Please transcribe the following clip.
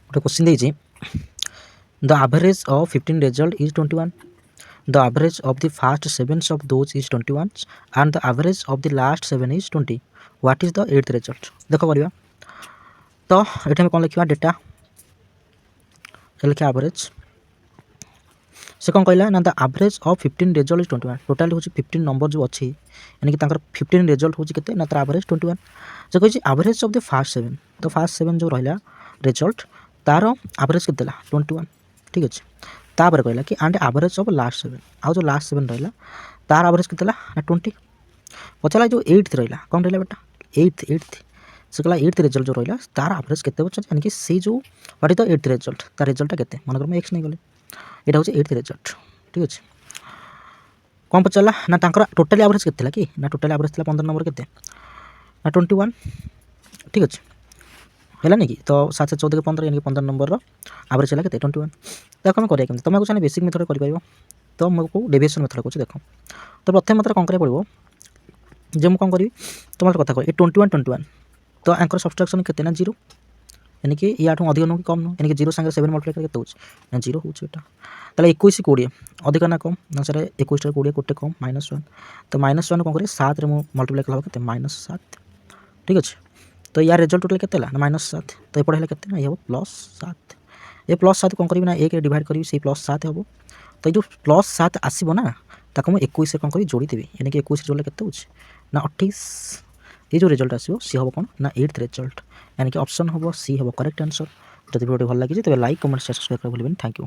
ଗୋଟେ क्वेश्चन ଦେଇଛି the average of 15 result is 21, the average of the first 7 of those is 21 and the average of the last 7 is 20, what is the 8th result? ଦେଖ କରିବା ତ ଏଠି ଆମେ କ'ଣ ଲେଖିବା ଡେଟା ଲେଖିବା ଆଭରେଜ से कौन कहला ना the average of 15 result is 21 total हूँ 15 नंबर जो अच्छी यानी कि 15 रिजल्ट हूँ के ना तर आभरेज 21 से कही आभरेज ऑफ द फास्ट 7 तो फास्ट 7 जो रहा रिजल्ट तार आभरेज के 21 ठीक अच्छे तापर कहला कि एंड आभरेज ऑफ लास्ट 7 आउ जो लास्ट 7 रहा तार आभरेज के ना 20 पचारा जो 8th रहा कौन रहा बेटा 8th से कहला 8th रिजल्ट जो रहा तार आभरेज के यानी कि सी जो what is the 8th result तार रिजल्टा के मनकर मैं एक्स नहीं गली यहाँ हूँ 8th रिजल्ट ठीक अच्छे कौन पचारा ना टोटाली आभरेज के कि ना टोटाली आभरेज 15 नंबर के ना 21 ठीक अच्छे है नहीं कि तो 7 से 14 के 15 यानी 15 नंबर आभरेज है के 21 देखो आम करें तुम चाहे बेसिक मेथड कर तो मुझको डेविएशन मेथड कौन देख तो प्रथम मतलब कौन करा पड़ो जो मुझे कौन करी तुम कथा कह 21 तो आंकर सब्सट्राक्शन के 0 यानी कि या अधिक नुह कि कम नुह यानी कि 0 सागर 7 मल्टीप्लाई करके ना 0 हो 21 20 अधिक ना कम ना सर 21 20 गोटे कम -1 तो -1 कौन करें 7 रे मल्टीप्लाई कला के -7 ठीक अच्छे तो यार रिजल्ट टोटल के -7 तो एपटे है ना ये +7 ये +7 कौन करी ना 1 डिवाइड करी से +7 हम तो ये जो +7 आसब ना ताको मुझे 21 कौन करी जोड़ी देवी यानी कि 21 जोड़े के ना 28 ये जो रिजल्ट आसो सी हम कौन ना 8th रिजल्ट यानी कि ऑप्शन हम सी हम करेक्ट आंसर। जब वीडियो भल लगी तेज लाइक कमेंट सब्सक्राइब कर भूलें। Thank you.